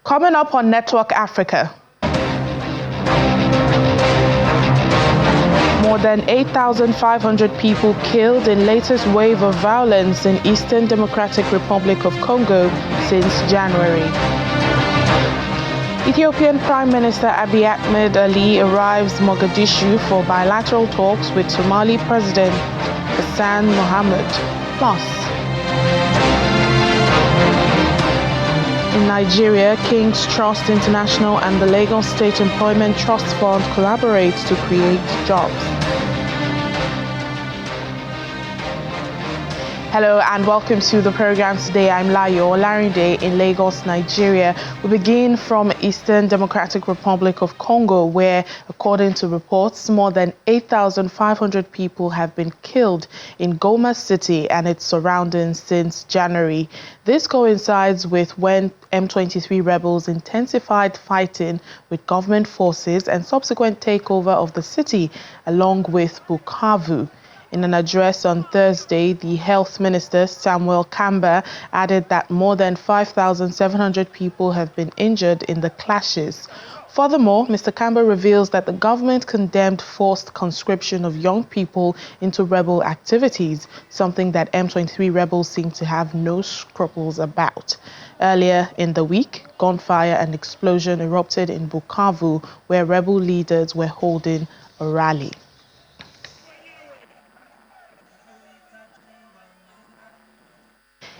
Coming up on Network Africa. More than 8,500 people killed in latest wave of violence in Eastern Democratic Republic of Congo since January. Ethiopian Prime Minister Abiy Ahmed Ali arrives Mogadishu for bilateral talks with Somali President Hassan Mohamud. Plus, in Nigeria, King's Trust International and the Lagos State Employment Trust Fund collaborate to create jobs. Hello and welcome to the program today. I'm Layo Larinde in Lagos, Nigeria. We begin from Eastern Democratic Republic of Congo, where, according to reports, more than 8,500 people have been killed in Goma City and its surroundings since January. This coincides with when M23 rebels intensified fighting with government forces and subsequent takeover of the city, along with Bukavu. In an address on Thursday, the Health Minister, Samuel Kamba, added that more than 5,700 people have been injured in the clashes. Furthermore, Mr. Kamba reveals that the government condemned forced conscription of young people into rebel activities, something that M23 rebels seem to have no scruples about. Earlier in the week, gunfire and explosion erupted in Bukavu, where rebel leaders were holding a rally.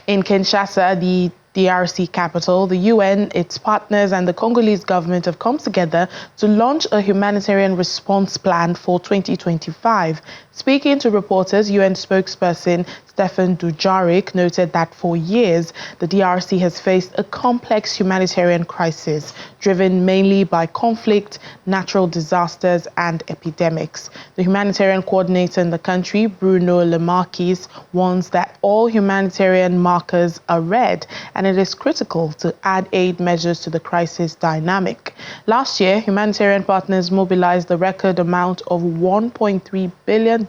In Kinshasa, the DRC capital, the UN, its partners and the Congolese government have come together to launch a humanitarian response plan for 2025. Speaking to reporters, UN spokesperson Stephen Dujarric noted that for years, the DRC has faced a complex humanitarian crisis, driven mainly by conflict, natural disasters and epidemics. The humanitarian coordinator in the country, Bruno Lemarquis, warns that all humanitarian markers are red and it is critical to add aid measures to the crisis dynamic. Last year, humanitarian partners mobilized a record amount of $1.3 billion.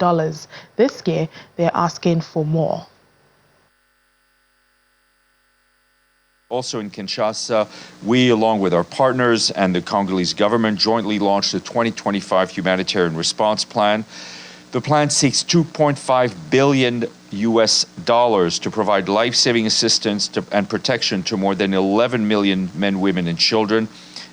This year, they're asking for more. Also in Kinshasa, we, along with our partners and the Congolese government, jointly launched the 2025 Humanitarian Response Plan. The plan seeks $2.5 billion to provide life-saving assistance and protection to more than 11 million men, women, and children,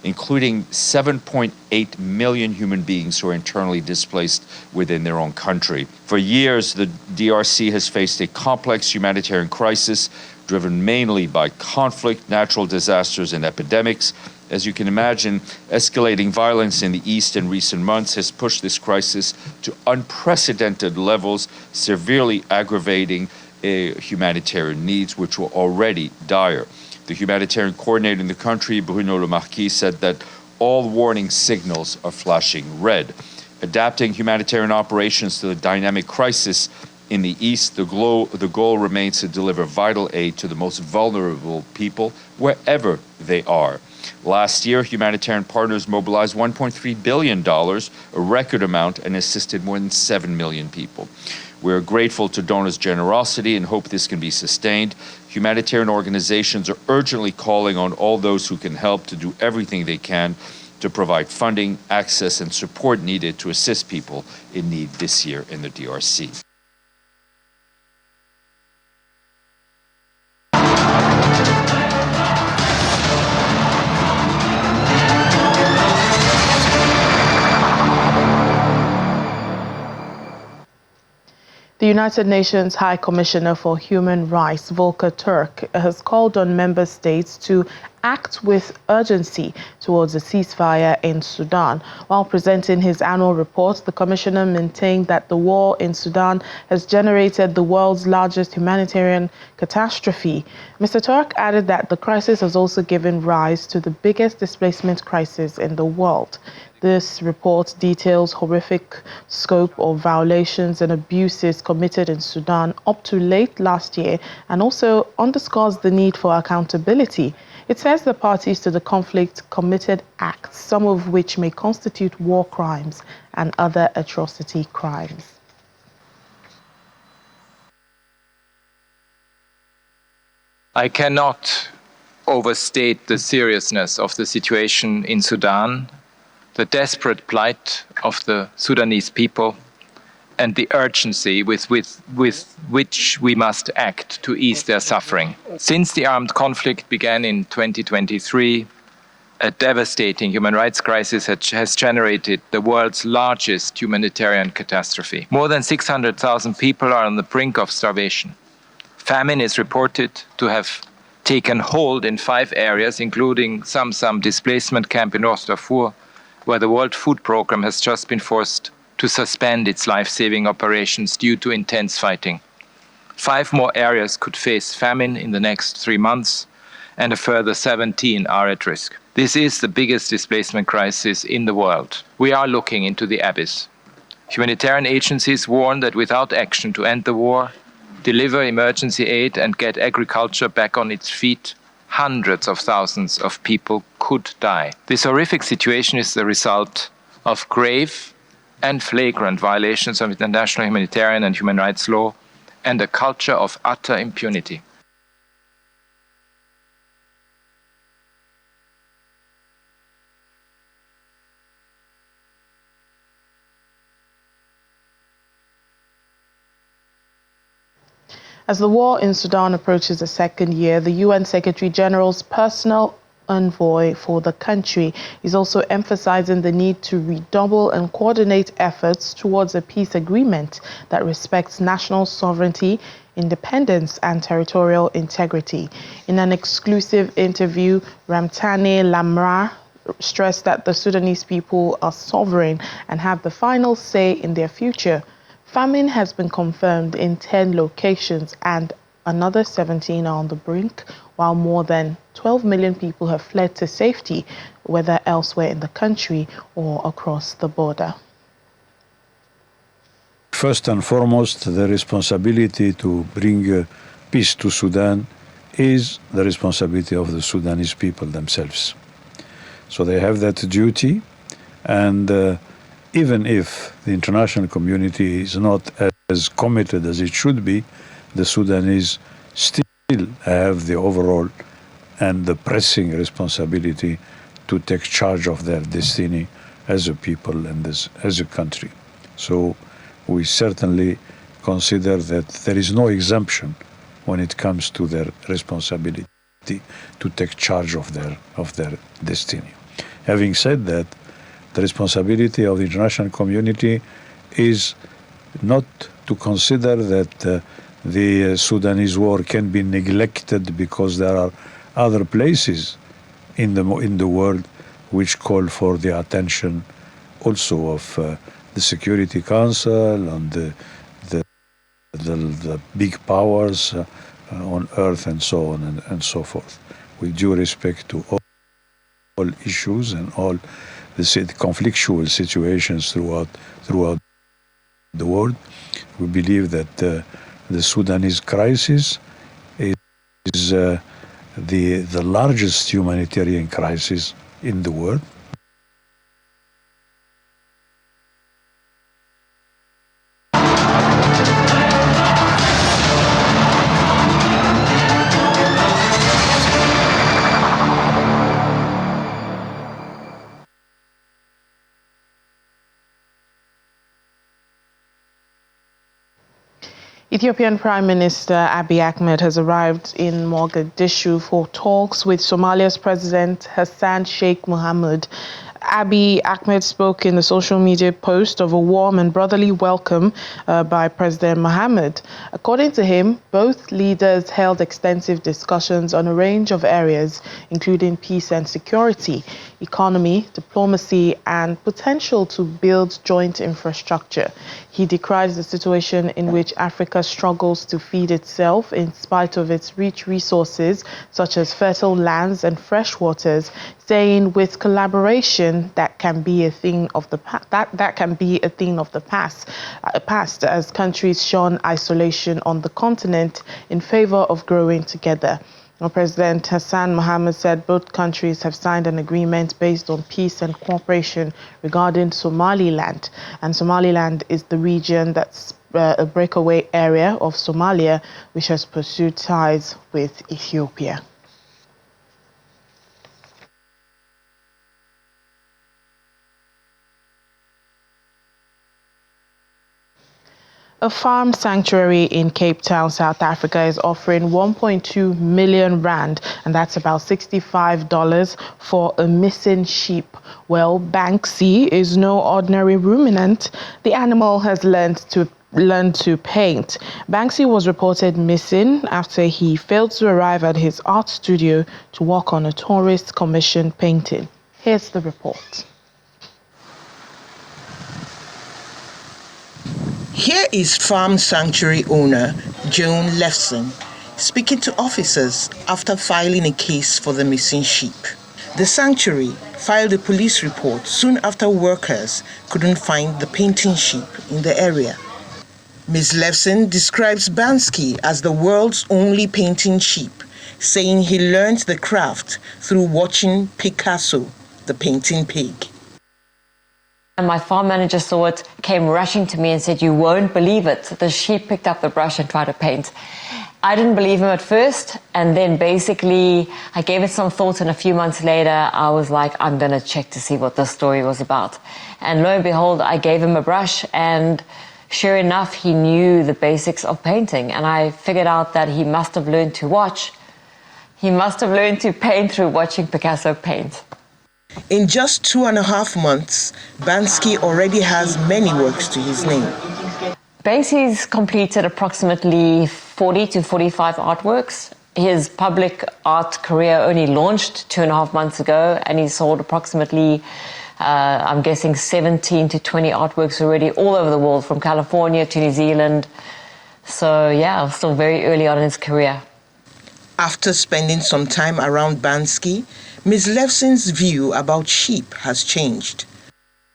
including 7.8 million human beings who are internally displaced within their own country. For years, the DRC has faced a complex humanitarian crisis driven mainly by conflict, natural disasters, and epidemics. As you can imagine, escalating violence in the East in recent months has pushed this crisis to unprecedented levels, severely aggravating humanitarian needs, which were already dire. The humanitarian coordinator in the country, Bruno Lemarquis, said that all warning signals are flashing red. Adapting humanitarian operations to the dynamic crisis in the East, the goal remains to deliver vital aid to the most vulnerable people wherever they are. Last year, humanitarian partners mobilized $1.3 billion, a record amount, and assisted more than 7 million people. We're grateful to donors' generosity and hope this can be sustained. Humanitarian organizations are urgently calling on all those who can help to do everything they can to provide funding, access, and support needed to assist people in need this year in the DRC. The United Nations High Commissioner for Human Rights, Volker Turk, has called on member states to act with urgency towards a ceasefire in Sudan. While presenting his annual report, the commissioner maintained that the war in Sudan has generated the world's largest humanitarian catastrophe. Mr. Turk added that the crisis has also given rise to the biggest displacement crisis in the world. This report details horrific scope of violations and abuses committed in Sudan up to late last year and also underscores the need for accountability. It says the parties to the conflict committed acts, some of which may constitute war crimes and other atrocity crimes. I cannot overstate the seriousness of the situation in Sudan, the desperate plight of the Sudanese people, and the urgency with which we must act to ease their suffering. Since the armed conflict began in 2023, a devastating human rights crisis has generated the world's largest humanitarian catastrophe. More than 600,000 people are on the brink of starvation. Famine is reported to have taken hold in 5 areas, including some displacement camp in North Darfur, where the World Food Programme has just been forced to suspend its life-saving operations due to intense fighting. 5 more areas could face famine in the next 3 months, and a further 17 are at risk. This is the biggest displacement crisis in the world. We are looking into the abyss. Humanitarian agencies warn that without action to end the war, deliver emergency aid, and get agriculture back on its feet, hundreds of thousands of people could die. This horrific situation is the result of grave and flagrant violations of international humanitarian and human rights law and a culture of utter impunity. As the war in Sudan approaches the second year, the UN Secretary General's personal envoy for the country is also emphasizing the need to redouble and coordinate efforts towards a peace agreement that respects national sovereignty, independence and territorial integrity. In an exclusive interview, Ramtane Lamra stressed that the Sudanese people are sovereign and have the final say in their future. Famine has been confirmed in 10 locations and another 17 are on the brink, while more than 12 million people have fled to safety, whether elsewhere in the country or across the border. First and foremost, the responsibility to bring peace to Sudan is the responsibility of the Sudanese people themselves. So they have that duty, and even if the international community is not as committed as it should be, the Sudanese still have the overall and the pressing responsibility to take charge of their destiny as a people and as a country. So we certainly consider that there is no exemption when it comes to their responsibility to take charge of their destiny. Having said that, the responsibility of the international community is not to consider that the Sudanese war can be neglected because there are other places in the world which call for the attention also of the Security Council and the big powers on earth and so on and so forth. With due respect to all issues and all the conflictual situations throughout the world, we believe that the Sudanese crisis is the largest humanitarian crisis in the world. Ethiopian Prime Minister Abiy Ahmed has arrived in Mogadishu for talks with Somalia's President Hassan Sheikh Mohamud. Abiy Ahmed spoke in a social media post of a warm and brotherly welcome by President Mohamud. According to him, both leaders held extensive discussions on a range of areas, including peace and security, economy, diplomacy, and potential to build joint infrastructure. He decried the situation in which Africa struggles to feed itself in spite of its rich resources, such as fertile lands and fresh waters, saying with collaboration that can be a thing of the past as countries shun isolation on the continent in favor of growing together. President Hassan Mohamud said both countries have signed an agreement based on peace and cooperation regarding Somaliland. And Somaliland is the region that's a breakaway area of Somalia, which has pursued ties with Ethiopia. A farm sanctuary in Cape Town, South Africa is offering 1.2 million rand, and that's about $65 for a missing sheep. Well, Banksy is no ordinary ruminant. The animal has learned to paint. Banksy was reported missing after he failed to arrive at his art studio to work on a tourist commissioned painting. Here's the report. Here is farm sanctuary owner Joan Lefson speaking to officers after filing a case for the missing sheep. The sanctuary filed a police report soon after workers couldn't find the painting sheep in the area. Ms. Lefson describes Banksy as the world's only painting sheep, saying he learned the craft through watching Picasso, the painting pig. And my farm manager saw it, came rushing to me and said, "You won't believe it. The sheep picked up the brush and tried to paint." I didn't believe him at first, and then basically I gave it some thought, and a few months later I was like, I'm going to check to see what this story was about. And lo and behold, I gave him a brush, and sure enough, he knew the basics of painting, and I figured out that he must have learned to watch. He must have learned to paint through watching Picasso paint. In just 2.5 months, Banksy already has many works to his name. Banksy's completed approximately 40 to 45 artworks. His public art career only launched 2.5 months ago, and he sold approximately, I'm guessing, 17 to 20 artworks already all over the world, from California to New Zealand. So yeah, still very early on in his career. After spending some time around Banksy, Ms. Lefson's view about sheep has changed.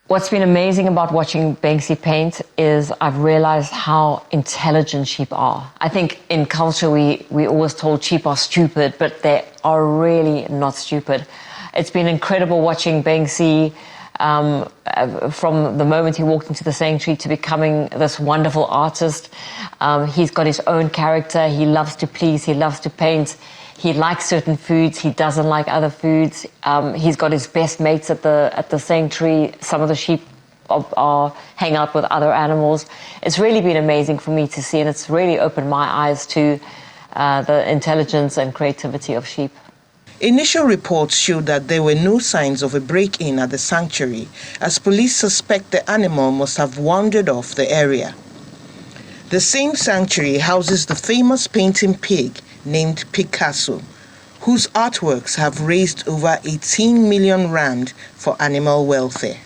What's been amazing about watching Banksy paint is I've realized how intelligent sheep are. I think in culture we always told sheep are stupid, but they are really not stupid. It's been incredible watching Banksy from the moment he walked into the sanctuary to becoming this wonderful artist. He's got his own character. He loves to please. He loves to paint. He likes certain foods. He doesn't like other foods. He's got his best mates at the sanctuary. Some of the sheep are hang out with other animals. It's really been amazing for me to see, and it's really opened my eyes to the intelligence and creativity of sheep. Initial reports showed that there were no signs of a break-in at the sanctuary, as police suspect the animal must have wandered off the area. The same sanctuary houses the famous painting pig named Picasso, whose artworks have raised over 18 million rand for animal welfare.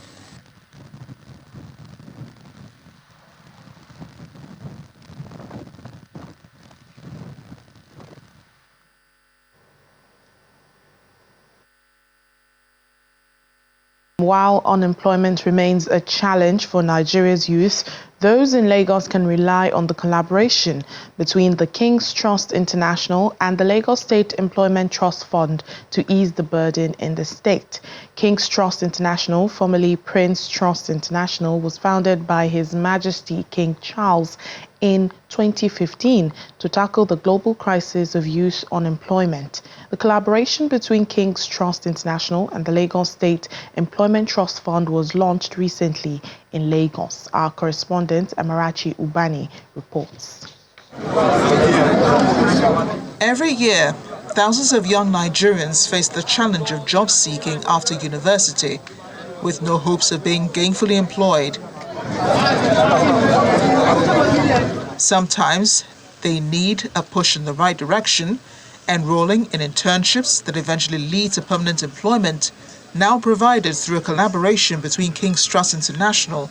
While unemployment remains a challenge for Nigeria's youth, those in Lagos can rely on the collaboration between the King's Trust International and the Lagos State Employment Trust Fund to ease the burden in the state. King's Trust International, formerly Prince Trust International, was founded by His Majesty King Charles in 2015 to tackle the global crisis of youth unemployment. The collaboration between King's Trust International and the Lagos State Employment Trust Fund was launched recently in Lagos. Our correspondent Amarachi Ubani reports. Every year, thousands of young Nigerians face the challenge of job seeking after university, with no hopes of being gainfully employed. Sometimes they need a push in the right direction, enrolling in internships that eventually lead to permanent employment, now provided through a collaboration between King's Trust International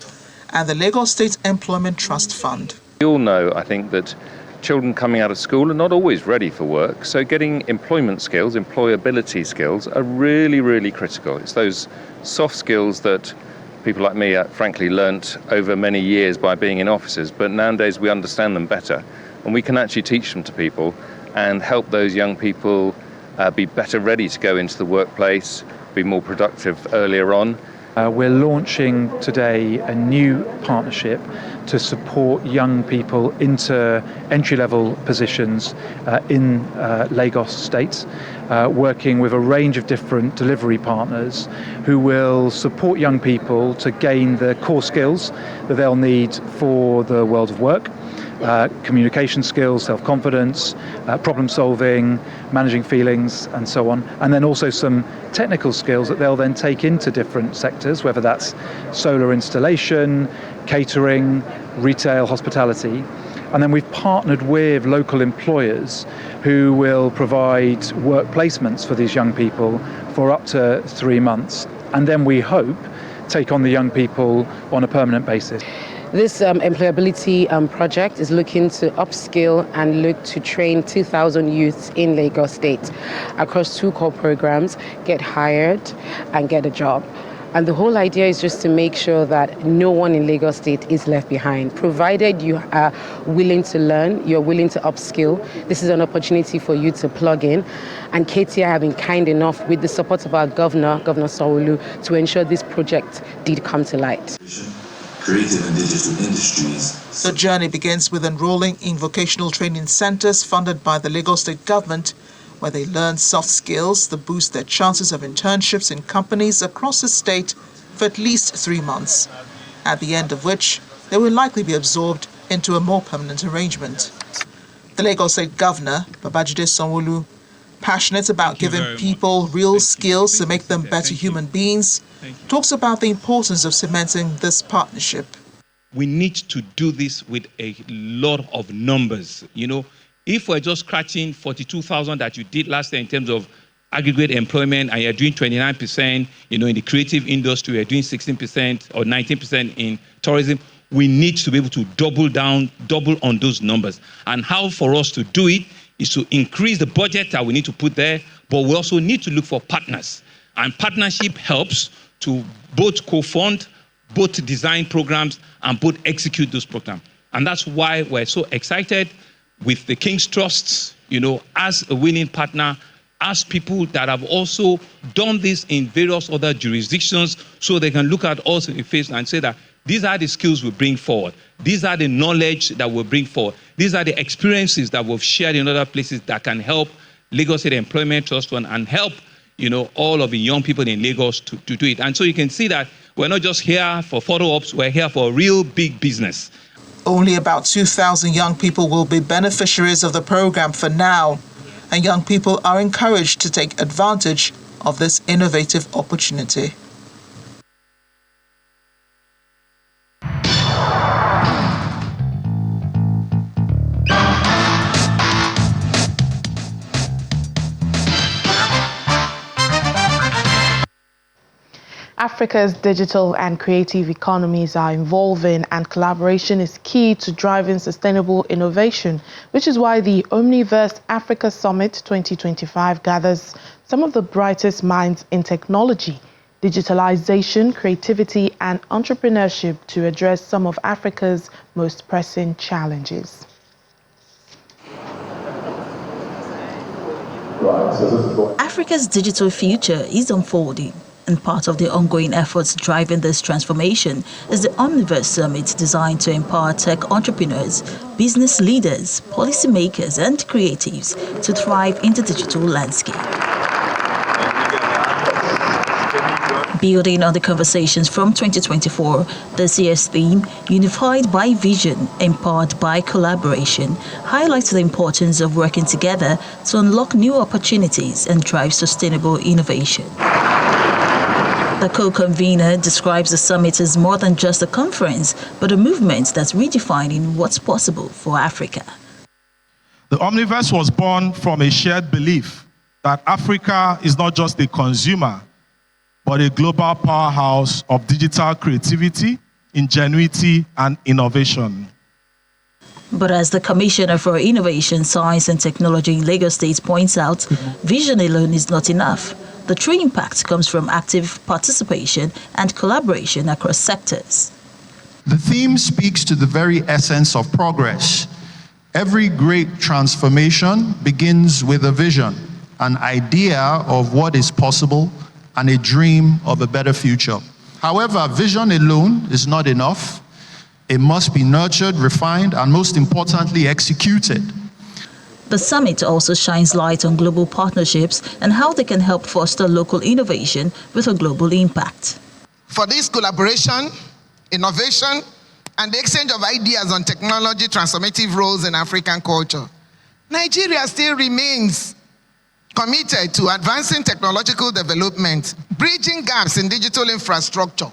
and the Lagos State Employment Trust Fund. We all know, I think, that children coming out of school are not always ready for work, so getting employment skills, employability skills, are really, really critical. It's those soft skills that people like me, frankly, learnt over many years by being in offices, but nowadays we understand them better, and we can actually teach them to people and help those young people be better ready to go into the workplace, be more productive earlier on. We're launching today a new partnership to support young people into entry-level positions in Lagos State, working with a range of different delivery partners who will support young people to gain the core skills that they'll need for the world of work. Communication skills, self-confidence, problem solving, managing feelings, and so on. And then also some technical skills that they'll then take into different sectors, whether that's solar installation, catering, retail, hospitality. And then we've partnered with local employers who will provide work placements for these young people for up to 3 months. And then we hope take on the young people on a permanent basis. This employability project is looking to upskill and look to train 2,000 youths in Lagos State across 2 core programs, get hired and get a job. And the whole idea is just to make sure that no one in Lagos State is left behind. Provided you are willing to learn, you're willing to upskill, this is an opportunity for you to plug in. And KTI have been kind enough, with the support of our Governor Sanwo-Olu, to ensure this project did come to light. Creative and digital industries. The journey begins with enrolling in vocational training centers funded by the Lagos State government, where they learn soft skills that boost their chances of internships in companies across the state for at least 3 months, at the end of which they will likely be absorbed into a more permanent arrangement. The Lagos State Governor, Babajide Sanwo-Olu, passionate about giving people real skills to make them better human beings, talks about the importance of cementing this partnership. We need to do this with a lot of numbers. You know, if we're just scratching 42,000 that you did last year in terms of aggregate employment, and you're doing 29%, you know, in the creative industry, you're doing 16% or 19% in tourism, we need to be able to double on those numbers. And how for us to do it is to increase the budget that we need to put there, but we also need to look for partners. And partnership helps to both co-fund, both design programs, and both execute those programs. And that's why we're so excited with the King's Trusts, you know, as a winning partner, as people that have also done this in various other jurisdictions, so they can look at us in the face and say that these are the skills we bring forward. These are the knowledge that we bring forward. These are the experiences that we've shared in other places that can help Lagos State Employment Trust Fund and help, you know, all of the young people in Lagos to do it. And so you can see that we're not just here for photo ops, we're here for real big business. Only about 2,000 young people will be beneficiaries of the program for now, and young people are encouraged to take advantage of this innovative opportunity. Africa's digital and creative economies are evolving, and collaboration is key to driving sustainable innovation, which is why the Omniverse Africa Summit 2025 gathers some of the brightest minds in technology, digitalization, creativity, and entrepreneurship to address some of Africa's most pressing challenges. Africa's digital future is unfolding, and part of the ongoing efforts driving this transformation is the Omniverse Summit, designed to empower tech entrepreneurs, business leaders, policymakers, and creatives to thrive in the digital landscape. Building on the conversations from 2024, this year's theme, Unified by Vision, Empowered by Collaboration, highlights the importance of working together to unlock new opportunities and drive sustainable innovation. The co-convener describes the summit as more than just a conference, but a movement that's redefining what's possible for Africa. The Omniverse was born from a shared belief that Africa is not just a consumer, but a global powerhouse of digital creativity, ingenuity, and innovation. But as the Commissioner for Innovation, Science and Technology in Lagos State points out, vision alone is not enough. The true impact comes from active participation and collaboration across sectors. The theme speaks to the very essence of progress. Every great transformation begins with a vision, an idea of what is possible, and a dream of a better future. However, vision alone is not enough. It must be nurtured, refined, and most importantly, executed. The summit also shines light on global partnerships and how they can help foster local innovation with a global impact. For this collaboration, innovation, and the exchange of ideas on technology transformative roles in African culture, Nigeria still remains committed to advancing technological development, bridging gaps in digital infrastructure,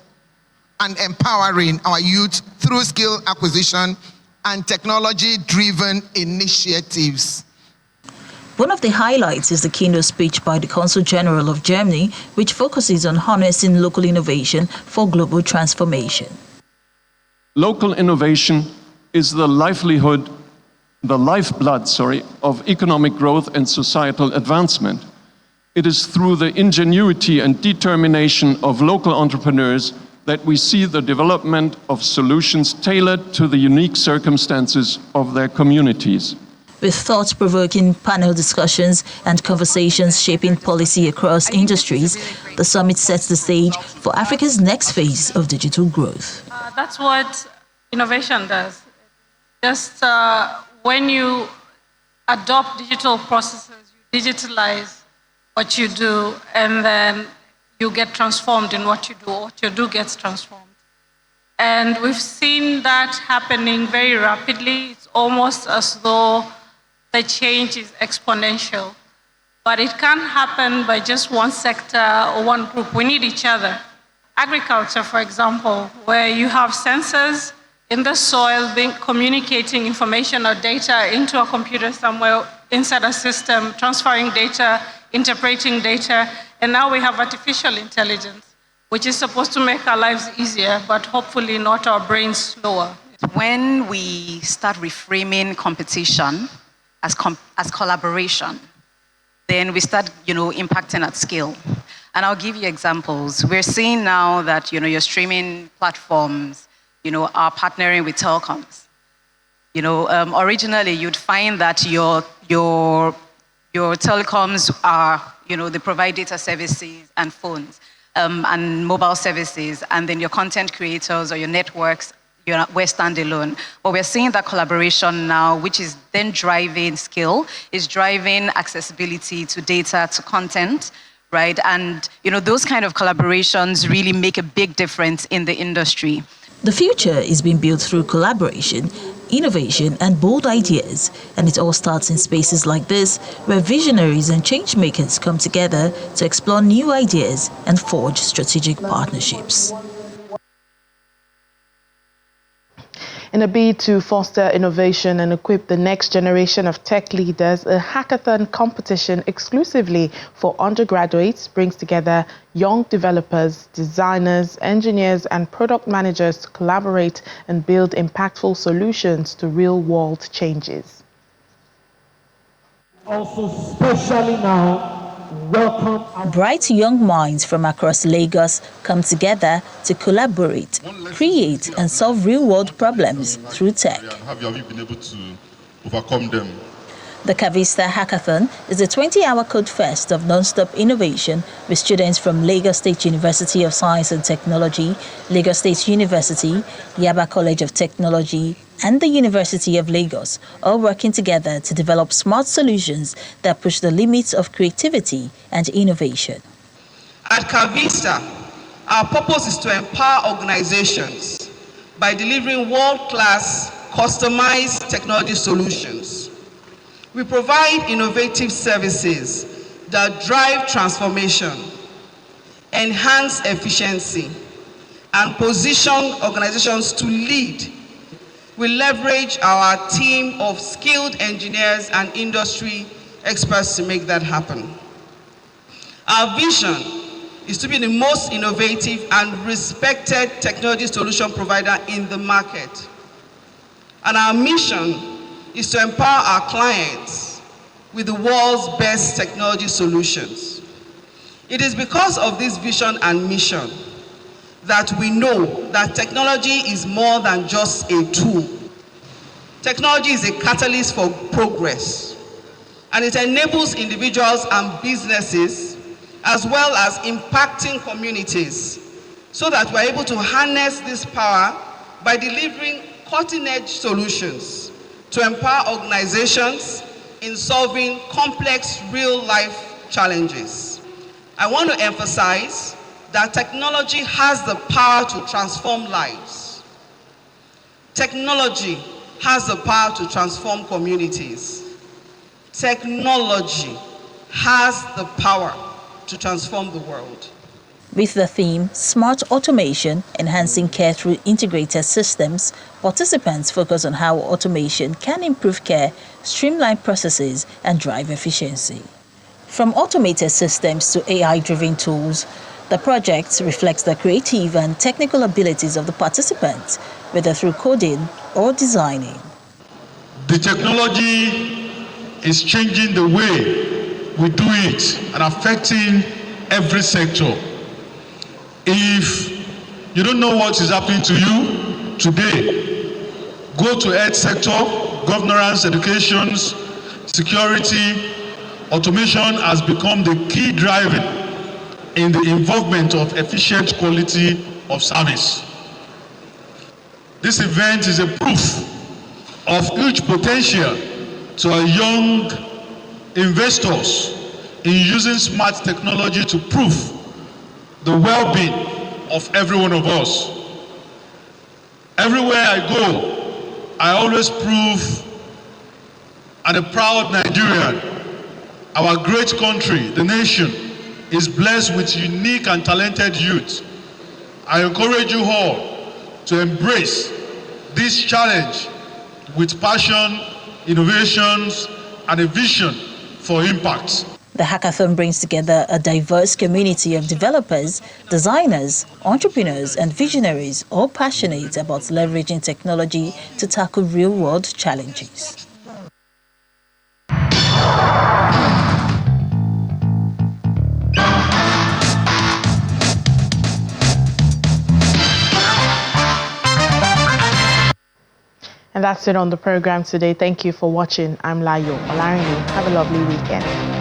and empowering our youth through skill acquisition and technology-driven initiatives. One of the highlights is the keynote speech by the Consul General of Germany, which focuses on harnessing local innovation for global transformation. Local innovation is the lifeblood, of economic growth and societal advancement. It is through the ingenuity and determination of local entrepreneurs that we see the development of solutions tailored to the unique circumstances of their communities. With thought-provoking panel discussions and conversations shaping policy across industries, the summit sets the stage for Africa's next phase of digital growth. That's what innovation does. Just when you adopt digital processes, you digitalize what you do, and then you get transformed in what you do, or what you do gets transformed. And we've seen that happening very rapidly. It's almost as though the change is exponential. But it can't happen by just one sector or one group. We need each other. Agriculture, for example, where you have sensors in the soil communicating information or data into a computer somewhere inside a system, transferring data, interpreting data, and now we have artificial intelligence, which is supposed to make our lives easier, but hopefully not our brains slower. When we start reframing competition as collaboration, then we start, impacting at scale. And I'll give you examples. We're seeing now that, your streaming platforms, are partnering with telecoms. Originally you'd find that your telecoms are, they provide data services and phones and mobile services, and then your content creators or your networks, we're standalone. But we're seeing that collaboration now, which is then driving skill, is driving accessibility to data, to content, right? And those kind of collaborations really make a big difference in the industry. The future is being built through collaboration, innovation, and bold ideas, and it all starts in spaces like this, where visionaries and change makers come together to explore new ideas and forge strategic partnerships. In a bid to foster innovation and equip the next generation of tech leaders, a hackathon competition exclusively for undergraduates brings together young developers, designers, engineers, and product managers to collaborate and build impactful solutions to real-world changes. Also, especially now, welcome. Bright young minds from across Lagos come together to collaborate, create, and solve real-world problems through tech. Have you been able to overcome them? The Cista Hackathon is a 20-hour code fest of non-stop innovation with students from Lagos State University of Science and Technology, Lagos State University, Yaba College of Technology, and the University of Lagos, all working together to develop smart solutions that push the limits of creativity and innovation. At Cista, our purpose is to empower organizations by delivering world-class, customized technology solutions. We provide innovative services that drive transformation, enhance efficiency, and position organizations to lead. We leverage our team of skilled engineers and industry experts to make that happen. Our vision is to be the most innovative and respected technology solution provider in the market. And our mission is to empower our clients with the world's best technology solutions. It is because of this vision and mission that we know that technology is more than just a tool. Technology is a catalyst for progress, and it enables individuals and businesses, as well as impacting communities, so that we're able to harness this power by delivering cutting-edge solutions to empower organizations in solving complex real-life challenges. I want to emphasize that technology has the power to transform lives. Technology has the power to transform communities. Technology has the power to transform the world. With the theme Smart Automation, Enhancing Care Through Integrated Systems, participants focus on how automation can improve care, streamline processes, and drive efficiency. From automated systems to AI-driven tools, the project reflects the creative and technical abilities of the participants, whether through coding or designing. The technology is changing the way we do it and affecting every sector. If you don't know what is happening to you today, go to health sector, governance, education, security. Automation has become the key driver in the involvement of efficient quality of service. This event is a proof of huge potential to our young investors in using smart technology to prove the well-being of every one of us. Everywhere I go, I always prove I'm a proud Nigerian. Our great country, the nation, is blessed with unique and talented youth. I encourage you all to embrace this challenge with passion, innovations, and a vision for impact. The hackathon brings together a diverse community of developers, designers, entrepreneurs, and visionaries, all passionate about leveraging technology to tackle real-world challenges. And that's it on the program today. Thank you for watching. I'm Layo Olarinde. Have a lovely weekend.